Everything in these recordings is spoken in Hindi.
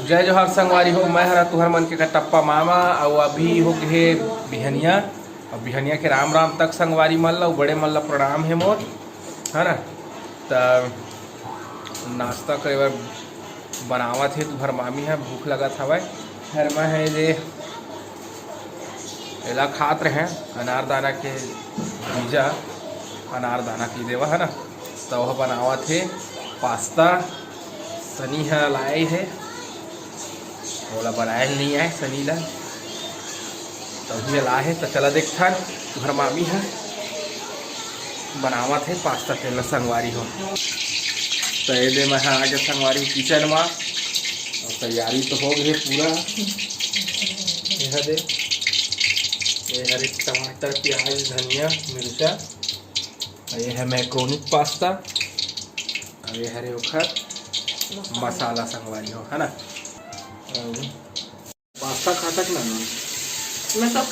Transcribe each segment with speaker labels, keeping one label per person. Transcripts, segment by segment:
Speaker 1: जय जोहार संगवारी हो। मैं हरा तुहर मन के कटप्पा मामा और अभी हो गए बिहनिया और बिहनिया के राम राम तक संगवारी मन ला बड़े मन ला प्रणाम है मोर, है ना। त नाश्ता करे बर बनावत है तुहर मामी है, भूख लगत हवय। घर में है जे एला खात रहे अनारदाना के बीजा, अनारदाना की देवा है ना। तो वह बनावत है पास्ता। सनी है लाए है, ओला बनाए नहीं आए सनी ला, तभी ला है। तो चला देखता तुहर मामी है बनावत है पास्ता तेल संगवारी हो। तो ये मैं आगे संगवारी किचन में और तैयारी तो हो गई पूरा। यह दे ये हरे टमाटर प्याज धनिया मिर्चा, और ये है मैक्रोनी पास्ता, और ये हरे उखर मसाला संगवारी हो, है ना। पास्ता खाता कि ना?
Speaker 2: मैं सब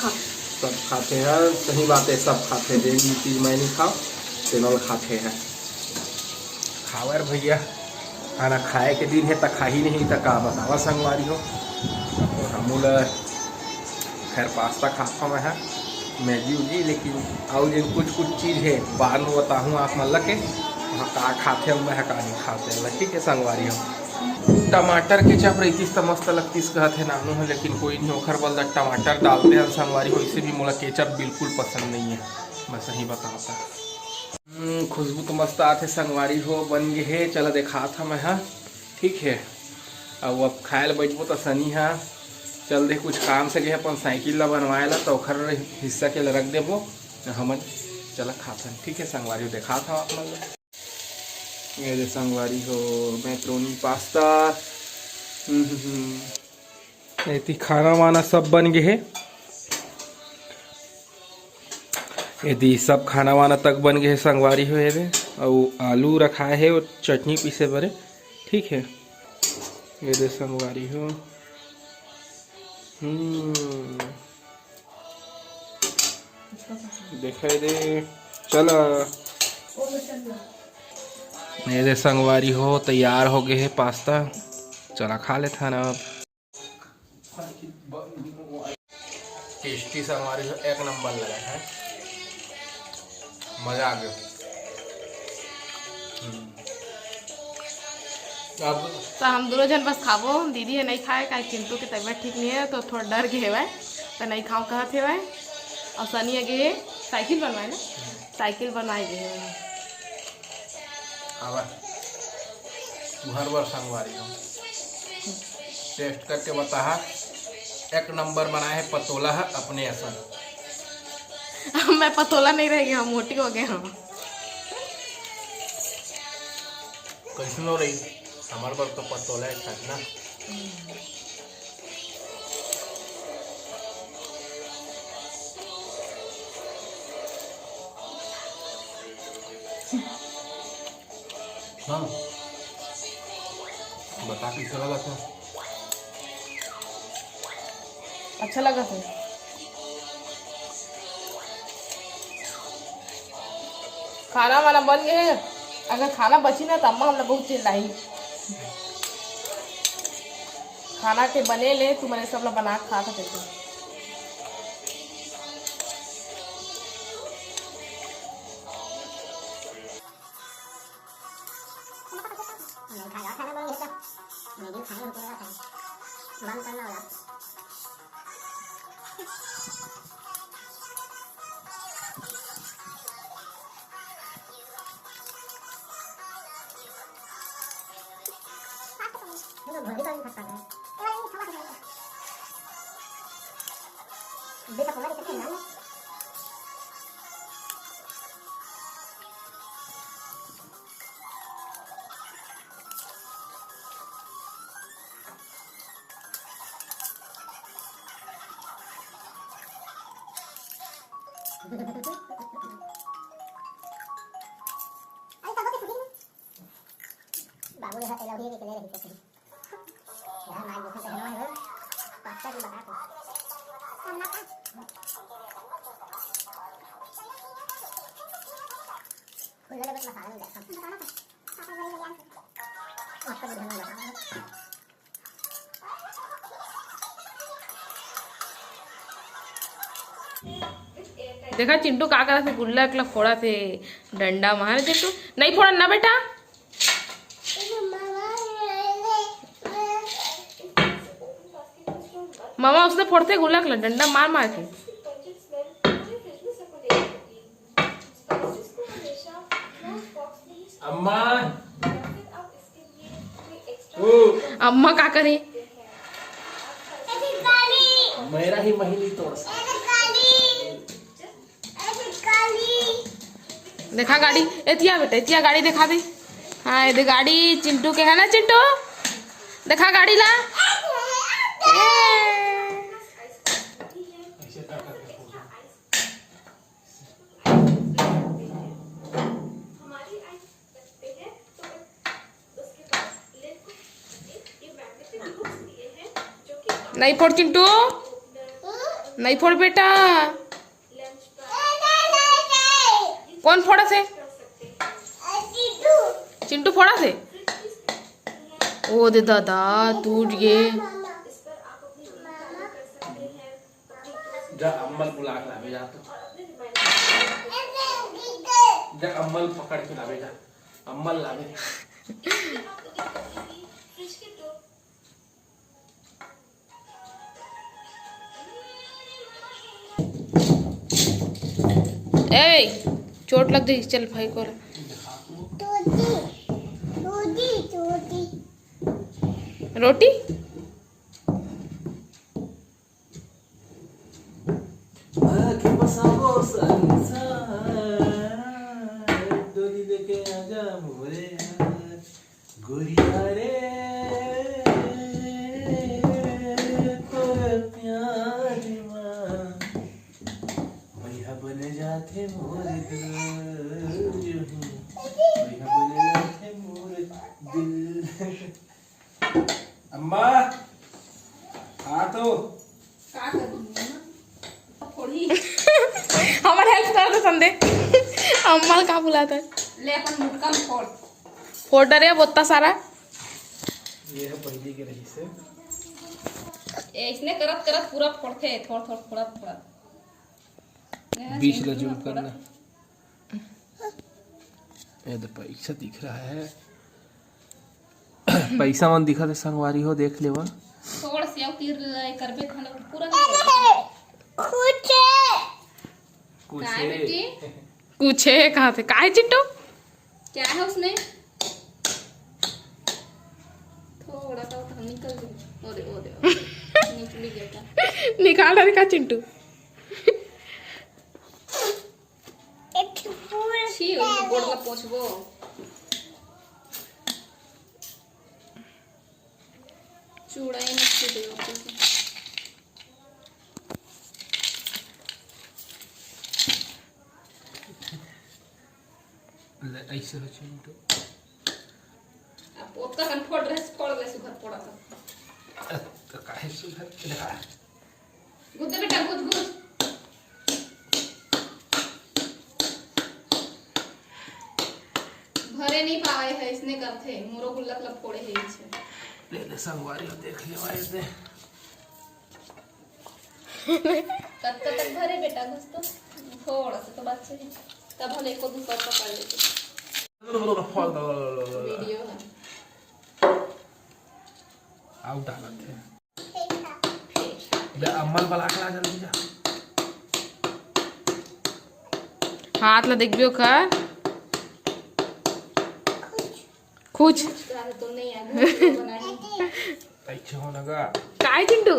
Speaker 1: खाते हैं। सही बात है, सब खाते हैं। जो चीज़ मैं नहीं खाओ तेनों खाते हैं। खावर भैया खाना खाए के दिन है तो खा ही नहीं तो का बतावा संगवारी हो। तो हमूल खैर पास्ता खाता मैं है मैगी उगी, लेकिन और जिन कुछ चीज़ है बाहर में बताऊँ आप मन लगे वहाँ का खाते मैं है का नहीं खाते। ठीक है संगवारी हो। टमाटर के चप रहीतिस तो मस्त लगतीस कहत है नानू है, लेकिन कोई नहीं ओखर बल टमाटर डालते हैं संगवारी हो। इससे भी मोला केचप बिल्कुल पसंद नहीं है, मैं सही बताता। खुशबू तो मस्त आते संगवारी हो। बन गए है, चला देखा था मैं हाँ। ठीक है, अब खाए बैठबो तो सनी है चल दे कुछ काम से गए अपन साइकिल ला बनवाए ला, तो ओखर हिस्सा के ला रख देबो हमन चला खाता। ठीक है संगवारी हो, देखा था आप मन ये संगवारी हो मैक्रोनी पास्ता। ऐसी खाना वाना सब बन गए है। यदि सब खाना वाना तक बन गए संगवारी हो। ये और आलू रखा है और चटनी पीसे बरे। ठीक है ये दे संगवारी हो। देखा दे चला ये दे संगवारी हो। तैयार हो गए है पास्ता, चला खा लेता ना। टेस्टी संगवारी हो, एक नंबर लगा है, मजा आ गया। अब
Speaker 2: तो हम दोनों जन बस खाबो। दीदी है नहीं खाए का, चिंटू की तबीयत ठीक नहीं है तो थोड़ा डर गए हुए तो नहीं खाओ कहते हुए। और सनी आगे साइकिल बनवाए ना, साइकिल बनवाए गए हुए।
Speaker 1: हर बार संगवारी हो टेस्ट करके बता, एक नंबर बनाए है। पतोला है अपने असन।
Speaker 2: मैं पतोला नहीं रह गया, हम मोटी हो गए हम।
Speaker 1: कैसनो रही हमारे पर तो पतोला है ना। हाँ बता कैसा लगा था?
Speaker 2: अच्छा लगा फिर। खाना वाना बन गए, अगर खाना बची ना तो अम्मा हम लोग बहुत चिल्लाई। खाना के बने ले तू मैंने सब लोग बना के खा सकते। बाबू ने हाथ लौड़ी निकले रही तो यहां मार देखो तो है पास्ता की बता तो हम ना खुले बस मसाला नहीं डालता बताना था पापा वही ले आए आपको भी धन्यवाद बताओ। देखा चिंटू का करा थे, गुल्ला अकला फोड़ा थे, डंडा मारे चिंटू। नहीं फोड़ा ना बेटा। मामा उसने फोड़ते गुल्ला अकला डंडा मार मार के।
Speaker 1: अम्मा
Speaker 2: अम्मा का करे?
Speaker 1: मेरा ही महीनी तोड़।
Speaker 2: देखा गाड़ी एतिया बेटा, एतिया गाड़ी दिखा दे। हाँ ये गाड़ी चिंटू के है ना चिंटू, देखा गाड़ी ला। नहीं फोड़ चिंटू, नहीं फोड़ बेटा। कौन फोड़ा से? चिंटू फोड़ा से। ओ दे दादा टूट गए।
Speaker 1: जा अम्मल बुला के लावे जा, तो जा अम्मल पकड़ के लावे जा, अम्मल लावे।
Speaker 2: ए चोट लग गई, चल भाई को। रोटी
Speaker 1: डोली लेके आजा मोरे गोरिया रे, प्यारी माँ भैया बने जाते मोरे दिल, भैया बने जाते मोरे दिल। अम्मा हाँ तो
Speaker 2: हमारे हेल्प कर दो संदे। अम्मा का बुलाता है,
Speaker 3: ले अपन मुटका में फोड़।
Speaker 2: फोड़ डरे बोत्ता सारा।
Speaker 1: ये है पहली के रही से
Speaker 3: इसने करत करत पूरा फोड़ते, थोड़ा थोड़ा थोड़ा थोड़ा
Speaker 1: बीच में जूम करना। ये तो पैसा दिख रहा है, पैसा मन दिखा थे संगवारी हो, देख लेवा।
Speaker 3: थोड़ा से और तीर करबे खाना पूरा
Speaker 1: कुछ
Speaker 3: काय बेटी
Speaker 2: कुछ है कहाँ से? काय चिट्टू
Speaker 3: क्या है उसमें? थोड़ा सा तो निकल गया। ओरे ओरे निकल गया।
Speaker 2: निकाल रहा का चिंटू।
Speaker 3: छी गोड़ में पोंछबो। चूड़ा ही मत दे।
Speaker 1: ऐसे हो चिंटू।
Speaker 3: अब ओतना कन फोड़ रहे फोड़ ले सुखत पड़ा था।
Speaker 1: तो काहे सुधर लगा
Speaker 3: गुद्दे बेटा गुद गुद। भरे नहीं पाए है इसने करते मोरो गुल्ला क्लब फोड़े है इसे।
Speaker 1: ले ले संगवारी हो, देख ले वाइस दे।
Speaker 3: कब तक भरे बेटा घुस तो थोड़ा सा तो बात है, तब हम एक को दूसरा पकड़ लेते। वीडियो है
Speaker 1: आउट आ गए बे। अम्मल बला के ला जल्दी जा।
Speaker 2: हाथ ला देख बियो का कुछ
Speaker 3: तो नहीं है बनाई
Speaker 1: अच्छा होना का
Speaker 2: काय चिंटू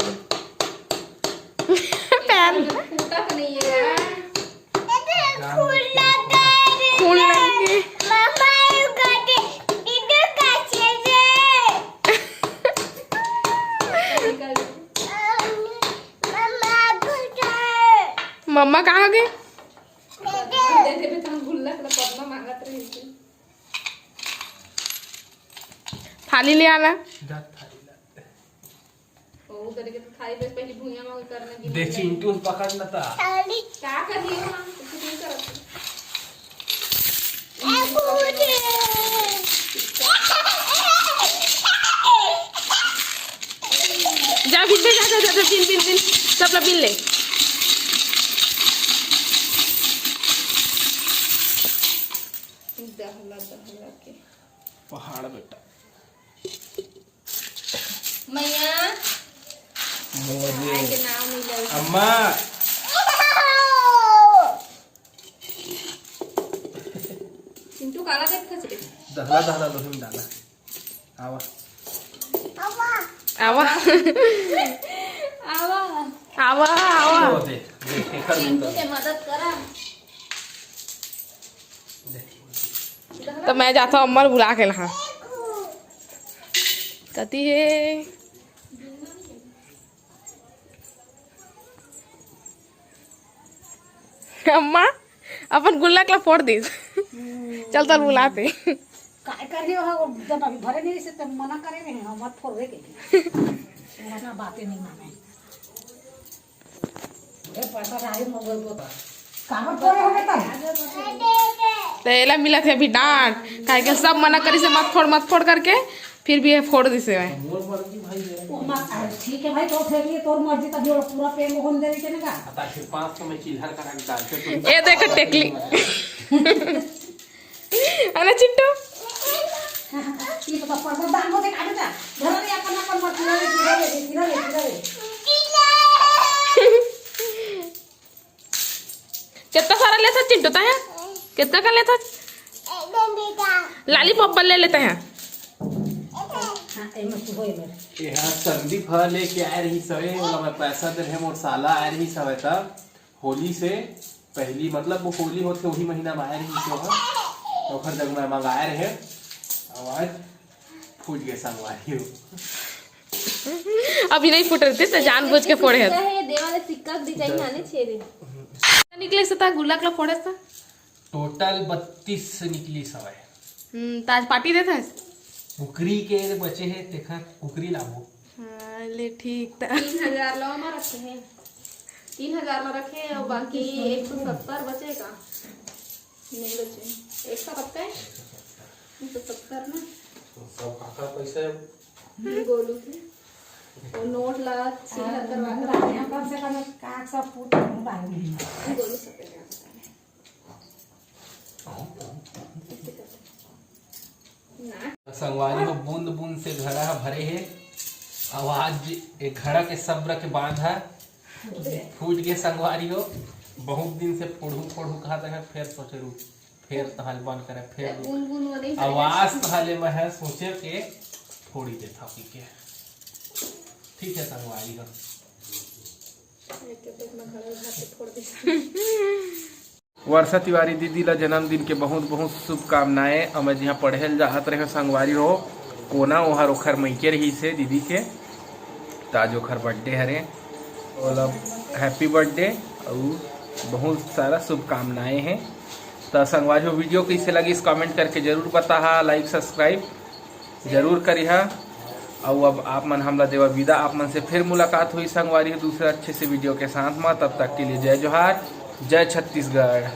Speaker 2: पैन
Speaker 3: फूटा तो नहीं है
Speaker 2: खून लगे। मम्मा कहाँ गए? थाली ले आना।
Speaker 1: जा थाली ला।
Speaker 3: उधर के खाई बस पहले भुइया में करने की
Speaker 1: देख चिंटू पकड़ना था।
Speaker 3: क्या कर रही हो? कुछ नहीं करत।
Speaker 2: जा बिन जा जा जा बिन बिन बिन सब ला बिन ले।
Speaker 1: फाड़ बेटा
Speaker 3: मैया
Speaker 1: मोजे
Speaker 3: आए के नाम नहीं ले
Speaker 1: अम्मा
Speaker 3: चिंटू काला देख खचरे
Speaker 1: दहला दहला लोही में डाला आवा
Speaker 2: आवा
Speaker 3: आवा
Speaker 2: आवा आवा
Speaker 1: वो दे कर
Speaker 3: चिंटू के मदद करा
Speaker 2: तो मैं जाता हूँ अम्मा बुला के लहा कहती है अम्मा अपन गुल्ला के फोड़ दी चल चल बुलाते
Speaker 4: काय कर रही हो जब अभी भरे नहीं से तब मना करे नहीं हम मत फोड़े के ना बातें नहीं माने ये पैसा राही मोबाइल को कागज फोड़े हो बेटा
Speaker 2: तो एला मिला थे अभी डांट काहे के सब मना करी से मत फोड़ करके फिर भी ये फोड़ दी से
Speaker 1: मोर मर्जी भाई दे
Speaker 4: वो मत ठीक है भाई तो फेंक लिए तोर मर्जी तब जो पूरा पेन होन दे के ना
Speaker 1: आता फिर 500 में चिल्हर करा के डालते तो
Speaker 2: ये देख टेकली अरे चिंटू
Speaker 4: ये तो पर दान होते काटे जा घर में अपन मत किरा
Speaker 2: कितना सारा लेता चिंटू ता है कितना का लेता लॉलीपॉप ले लेते हैं
Speaker 4: हां ए मत होए मेरे
Speaker 1: यहाँ संदीप ह लेके आए रही सवे वाला मैं पैसा दे रहे मोर साला आए रही सवे तब होली से पहली मतलब वो होली होते वही महीना में आए रही सो तो फिर जब मैं मंगाए रहे आवाज फूट गए संगवारी
Speaker 2: अभी नहीं फूट रहे थे तो जानबूझ के फोड़े हैं
Speaker 3: है देवाले सिक्का डिजाइन आने छेरे
Speaker 2: निकले से ता गुल्ला के फोड़े था
Speaker 1: टोटल 32 निकली सवे
Speaker 2: ताज पार्टी देता है
Speaker 1: कुकरी के बचे हैं देखा कुकरी लाबो
Speaker 2: हाँ, ले ठीक था
Speaker 3: 3000 लो में रखे हैं 3000 में रखे हैं और बाकी 170 बचेगा नहीं बचे 170 170 ना
Speaker 1: सब काका पैसे
Speaker 3: गोलू से और नोट ला 76
Speaker 4: कम से कम काग सब फूट बाहर नहीं
Speaker 3: गोलू से ना
Speaker 1: संगवारी को बूंद बूंद से घड़ा भरे है आवाज एक घड़ा के सब्र के बांधा फूट के संगवारी हो बहुत दिन से फोड़ू कहते हैं फिर सोचे रू फिर तहल बंद करे फिर
Speaker 3: बूंद बूंद वो नहीं
Speaker 1: आवाज तहले में है सोचे के फोड़ी देता पी के ठीक है संगवारी हो वर्षा तिवारी दीदी ला जन्मदिन के बहुत बहुत शुभकामनाएं हमें जहाँ पढ़े जात रहे संगवारी हो कोना ओहर ओखर मईके रही से दीदी के ताज ओखर बर्थडे हरे मतलब हैप्पी बर्थडे और बहुत सारा शुभकामनाएं हैं तो संगवारी हो वीडियो कैसे लगी इस कमेंट करके जरूर बता लाइक सब्सक्राइब जरूर करिहा और अब आप मन हमला देवा विदा आप मन से फिर मुलाकात हुई संगवारी दूसरे अच्छे से वीडियो के साथ में तब तक के लिए जय जोहार जय छत्तीसगढ़।